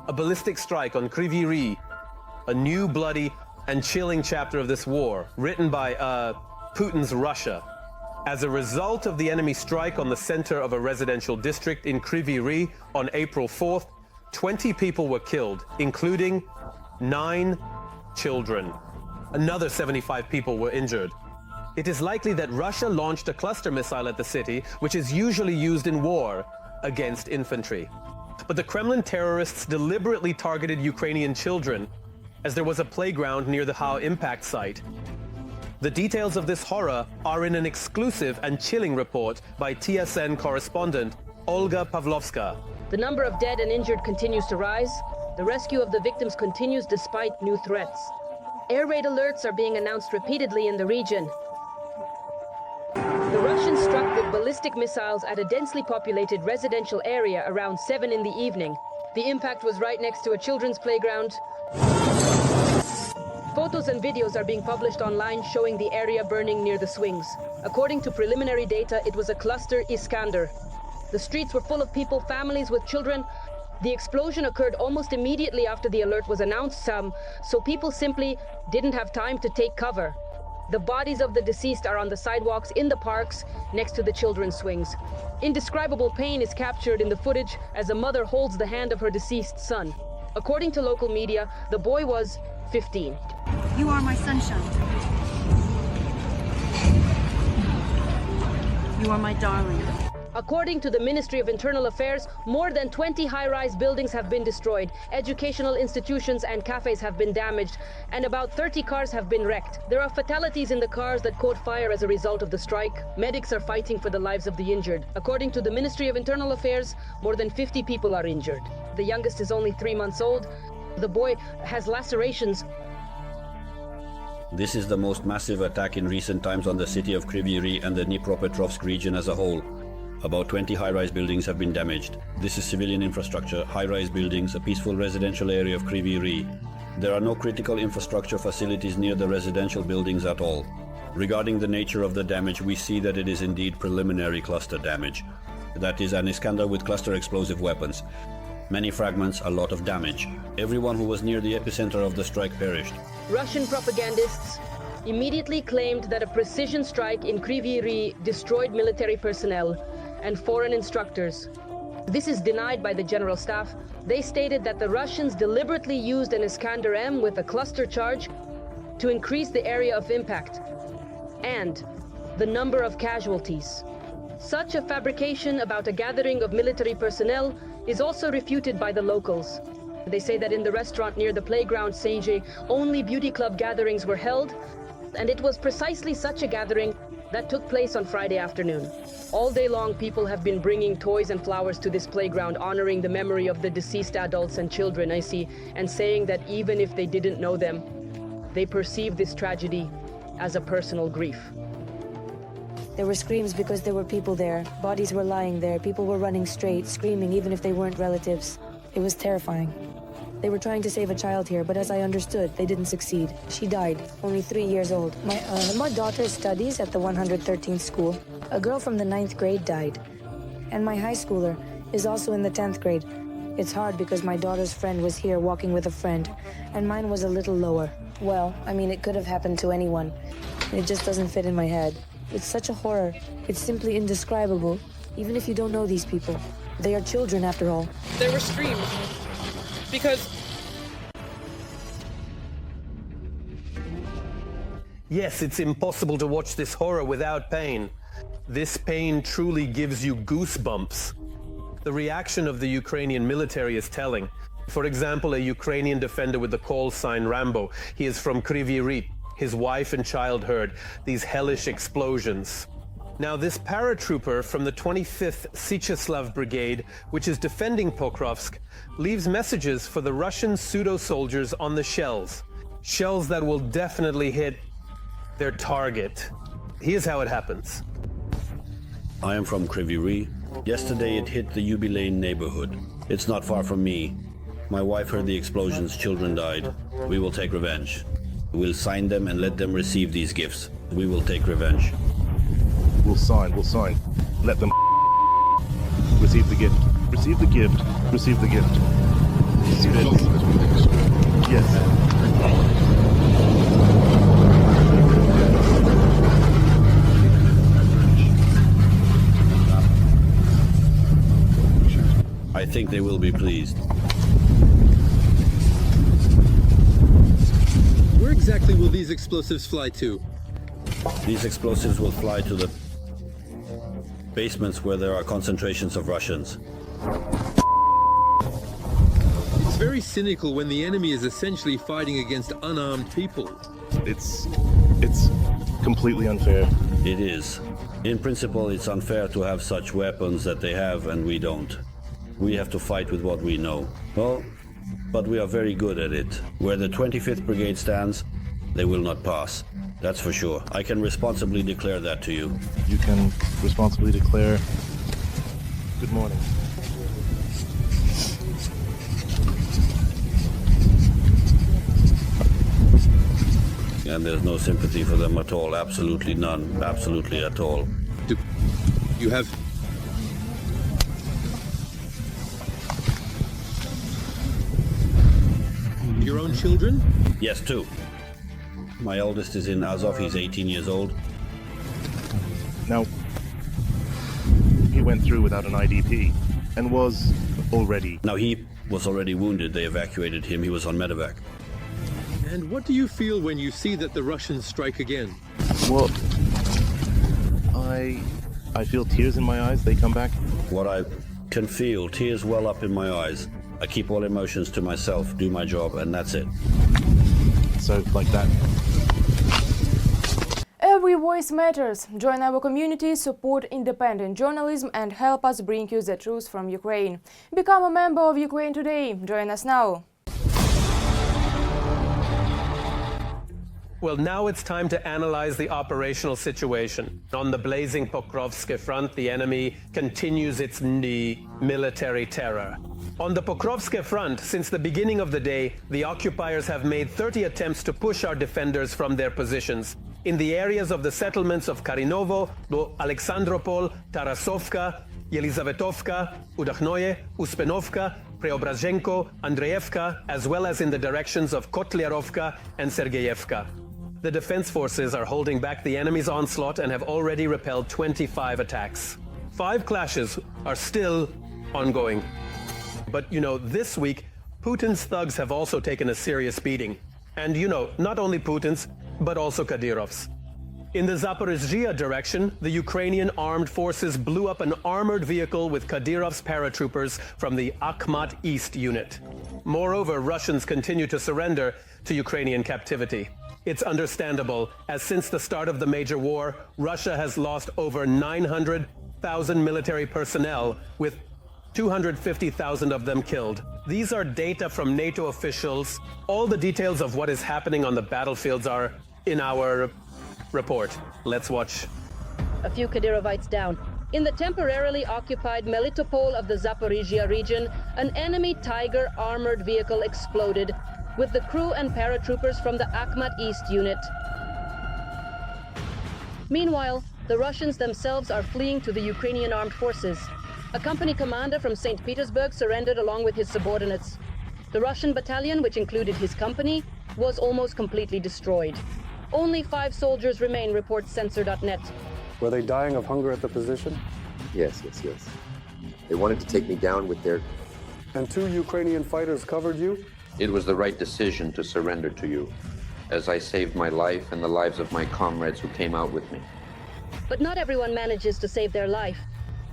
a ballistic strike on Kryvyi Rih, a new bloody and chilling chapter of this war, written by Putin's Russia. As a result of the enemy strike on the center of a residential district in Kryvyi Rih on April 4th, 20 people were killed, including 9 children. Another 75 people were injured. It is likely that Russia launched a cluster missile at the city, which is usually used in war against infantry. But the Kremlin terrorists deliberately targeted Ukrainian children, as there was a playground near the How impact site. The details of this horror are in an exclusive and chilling report by TSN correspondent Olga Pavlovska. The number of dead and injured continues to rise. The rescue of the victims continues despite new threats. Air raid alerts are being announced repeatedly in the region. The Russians struck with ballistic missiles at a densely populated residential area around 7 in the evening. The impact was right next to a children's playground. Photos and videos are being published online showing the area burning near the swings. According to preliminary data, it was a cluster Iskander. The streets were full of people, families with children. The explosion occurred almost immediately after the alert was announced, so people simply didn't have time to take cover. The bodies of the deceased are on the sidewalks in the parks next to the children's swings. Indescribable pain is captured in the footage as a mother holds the hand of her deceased son. According to local media, the boy was 15. You are my sunshine. You are my darling. According to the Ministry of Internal Affairs, more than 20 high-rise buildings have been destroyed, educational institutions and cafes have been damaged, and about 30 cars have been wrecked. There are fatalities in the cars that caught fire as a result of the strike. Medics are fighting for the lives of the injured. According to the Ministry of Internal Affairs, more than 50 people are injured. The youngest is only 3 months old. The boy has lacerations. This is the most massive attack in recent times on the city of Kryvyi Rih and the Dnipropetrovsk region as a whole. About 20 high-rise buildings have been damaged. This is civilian infrastructure, high-rise buildings, a peaceful residential area of Kryvyi Rih. There are no critical infrastructure facilities near the residential buildings at all. Regarding the nature of the damage, we see that it is indeed preliminary cluster damage. That is an Iskander with cluster explosive weapons. Many fragments, a lot of damage. Everyone who was near the epicenter of the strike perished. Russian propagandists immediately claimed that a precision strike in Kryvyi Rih destroyed military personnel and foreign instructors. This is denied by the General Staff. They stated that the Russians deliberately used an Iskander-M with a cluster charge to increase the area of impact and the number of casualties. Such a fabrication about a gathering of military personnel is also refuted by the locals. They say that in the restaurant near the playground Seiji, only beauty club gatherings were held, and it was precisely such a gathering that took place on Friday afternoon. All day long, people have been bringing toys and flowers to this playground, honoring the memory of the deceased adults and children, I see, and saying that even if they didn't know them, they perceive this tragedy as a personal grief. There were screams because there were people there. Bodies were lying there. People were running straight, screaming even if they weren't relatives. It was terrifying. They were trying to save a child here, but as I understood, they didn't succeed. She died, only 3 years old. My daughter studies at the 113th school. A girl from the 9th grade died. And my high schooler is also in the 10th grade. It's hard because my daughter's friend was here walking with a friend, and mine was a little lower. Well, I mean, it could have happened to anyone. It just doesn't fit in my head. It's such a horror. It's simply indescribable, even if you don't know these people. They are children, after all. There were screams. Because... Yes, it's impossible to watch this horror without pain. This pain truly gives you goosebumps. The reaction of the Ukrainian military is telling. For example, a Ukrainian defender with the call sign Rambo. He is from Kryvyi Rih. His wife and child heard these hellish explosions. Now, this paratrooper from the 25th Siechislav Brigade, which is defending Pokrovsk, leaves messages for the Russian pseudo-soldiers on the shells. Shells that will definitely hit their target. Here's how it happens. I am from Kryvyi Rih. Yesterday it hit the Jubilean neighborhood. It's not far from me. My wife heard the explosions, children died. We will take revenge. We'll sign them and let them receive these gifts. We will take revenge. We'll sign. Let them receive the gift. Receive the gift. Receive the gift. bits. Yes. I think they will be pleased. Where exactly will these explosives fly to? These explosives will fly to the basements where there are concentrations of Russians. It's very cynical when the enemy is essentially fighting against unarmed people. It's completely unfair. It is. In principle, it's unfair to have such weapons that they have and we don't. We have to fight with what we know. Well, but we are very good at it. Where the 25th Brigade stands, they will not pass. That's for sure. I can responsibly declare that to you. You can responsibly declare good morning. And there's no sympathy for them at all. Absolutely none. Absolutely at all. Do you have... your own children? Yes, two. My eldest is in Azov. He's 18 years old. Now, he went through without an IDP and was already... Now, he was already wounded. They evacuated him. He was on medevac. And what do you feel when you see that the Russians strike again? Well, I feel tears in my eyes. They come back. What I can feel, tears well up in my eyes. I keep all emotions to myself, do my job, and that's it. So, like that. Every voice matters. Join our community, support independent journalism and help us bring you the truth from Ukraine. Become a member of Ukraine Today. Join us now. Well, now it's time to analyze the operational situation. On the blazing Pokrovsk front, the enemy continues its military terror. On the Pokrovsk front, since the beginning of the day, the occupiers have made 30 attempts to push our defenders from their positions. In the areas of the settlements of Karinovo, Alexandropol, Tarasovka, Yelizavetovka, Udachnoye, Uspenovka, Preobrazhenko, Andreevka, as well as in the directions of Kotlyarovka and Sergeyevka. The defense forces are holding back the enemy's onslaught and have already repelled 25 attacks. 5 clashes are still ongoing. But, this week, Putin's thugs have also taken a serious beating. And, not only Putin's, but also Kadyrov's. In the Zaporizhzhia direction, the Ukrainian armed forces blew up an armored vehicle with Kadyrov's paratroopers from the Akhmat East unit. Moreover, Russians continue to surrender to Ukrainian captivity. It's understandable, as since the start of the major war, Russia has lost over 900,000 military personnel, with 250,000 of them killed. These are data from NATO officials. All the details of what is happening on the battlefields are in our report. Let's watch. A few Kadyrovites down. In the temporarily occupied Melitopol of the Zaporizhzhia region, an enemy Tiger armored vehicle exploded, with the crew and paratroopers from the Akhmat East unit. Meanwhile, the Russians themselves are fleeing to the Ukrainian armed forces. A company commander from St. Petersburg surrendered along with his subordinates. The Russian battalion, which included his company, was almost completely destroyed. Only 5 soldiers remain, reports Censor.net. Were they dying of hunger at the position? Yes. They wanted to take me down with their... And 2 Ukrainian fighters covered you? It was the right decision to surrender to you, as I saved my life and the lives of my comrades who came out with me. But not everyone manages to save their life.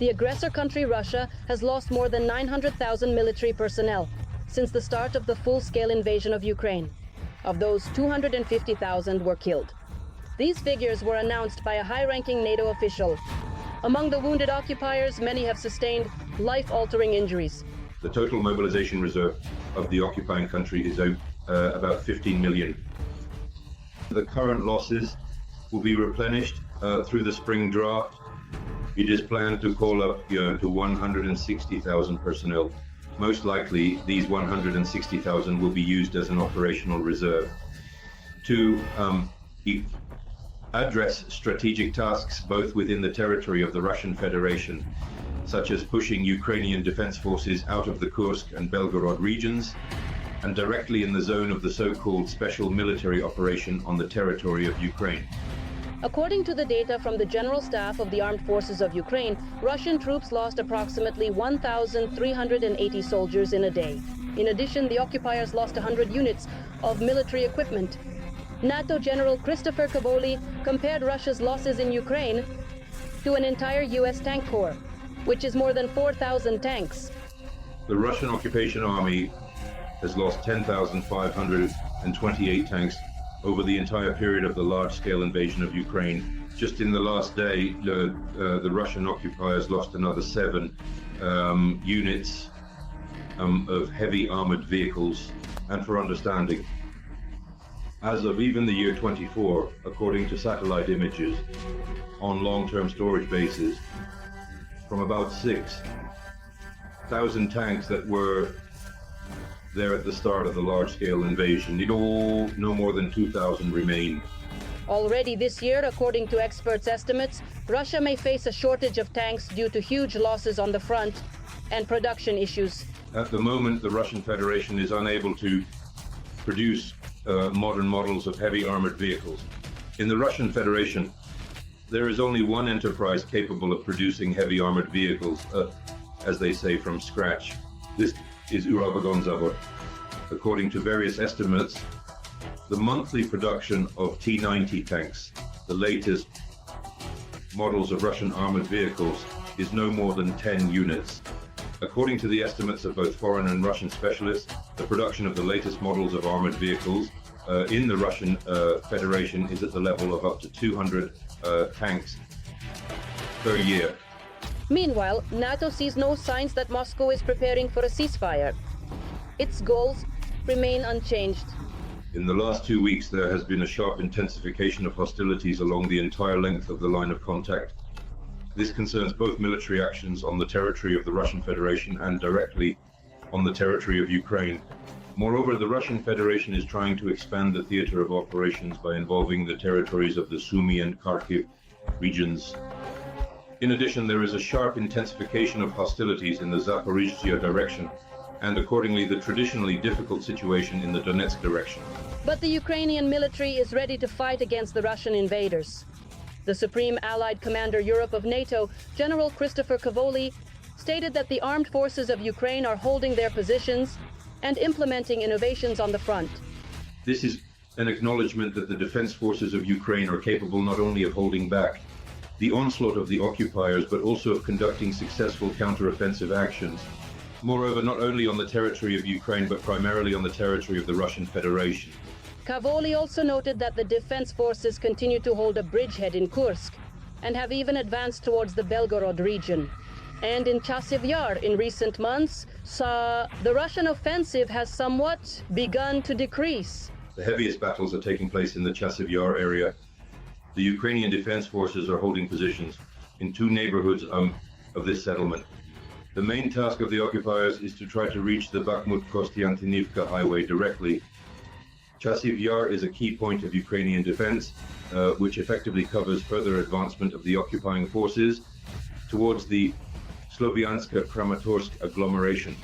The aggressor country, Russia, has lost more than 900,000 military personnel since the start of the full-scale invasion of Ukraine. Of those, 250,000 were killed. These figures were announced by a high-ranking NATO official. Among the wounded occupiers, many have sustained life-altering injuries. The total mobilization reserve of the occupying country is about 15 million. The current losses will be replenished through the spring draft. It is planned to call up to 160,000 personnel. Most likely, these 160,000 will be used as an operational reserve to address strategic tasks both within the territory of the Russian Federation, such as pushing Ukrainian defense forces out of the Kursk and Belgorod regions, and directly in the zone of the so-called special military operation on the territory of Ukraine. According to the data from the General Staff of the Armed Forces of Ukraine, Russian troops lost approximately 1,380 soldiers in a day. In addition, the occupiers lost 100 units of military equipment. NATO General Christopher Cavoli compared Russia's losses in Ukraine to an entire U.S. tank corps, which is more than 4,000 tanks. The Russian occupation army has lost 10,528 tanks over the entire period of the large-scale invasion of Ukraine. Just in the last day, the Russian occupiers lost another 7 units of heavy armored vehicles. And for understanding, as of even the year 24, according to satellite images on long-term storage bases, from about 6,000 tanks that were there at the start of the large-scale invasion, no more than 2,000 remain. Already this year, according to experts' estimates, Russia may face a shortage of tanks due to huge losses on the front and production issues. At the moment, the Russian Federation is unable to produce modern models of heavy armored vehicles. In the Russian Federation, there is only one enterprise capable of producing heavy armored vehicles, as they say, from scratch. This is Urabagonzavod. According to various estimates, the monthly production of T-90 tanks, the latest models of Russian armored vehicles, is no more than 10 units. According to the estimates of both foreign and Russian specialists, the production of the latest models of armored vehicles in the Russian Federation is at the level of up to 200 tanks per year. Meanwhile, NATO sees no signs that Moscow is preparing for a ceasefire. Its goals remain unchanged. In the last 2 weeks, there has been a sharp intensification of hostilities along the entire length of the line of contact. This concerns both military actions on the territory of the Russian Federation and directly on the territory of Ukraine. Moreover, the Russian Federation is trying to expand the theater of operations by involving the territories of the Sumy and Kharkiv regions. In addition, there is a sharp intensification of hostilities in the Zaporizhzhia direction, and accordingly the traditionally difficult situation in the Donetsk direction. But the Ukrainian military is ready to fight against the Russian invaders. The Supreme Allied Commander Europe of NATO, General Christopher Cavoli, stated that the armed forces of Ukraine are holding their positions and implementing innovations on the front. This is an acknowledgement that the defense forces of Ukraine are capable not only of holding back the onslaught of the occupiers, but also of conducting successful counteroffensive actions. Moreover, not only on the territory of Ukraine, but primarily on the territory of the Russian Federation. Cavoli also noted that the defense forces continue to hold a bridgehead in Kursk and have even advanced towards the Belgorod region. And in Chasiv Yar in recent months, the Russian offensive has somewhat begun to decrease. The heaviest battles are taking place in the Chasiv Yar area. The Ukrainian defense forces are holding positions in 2 neighborhoods of this settlement. The main task of the occupiers is to try to reach the Bakhmut-Kostiantynivka highway directly. Chasiv Yar is a key point of Ukrainian defense, which effectively covers further advancement of the occupying forces towards the Slovyansk-Kramatorsk agglomeration.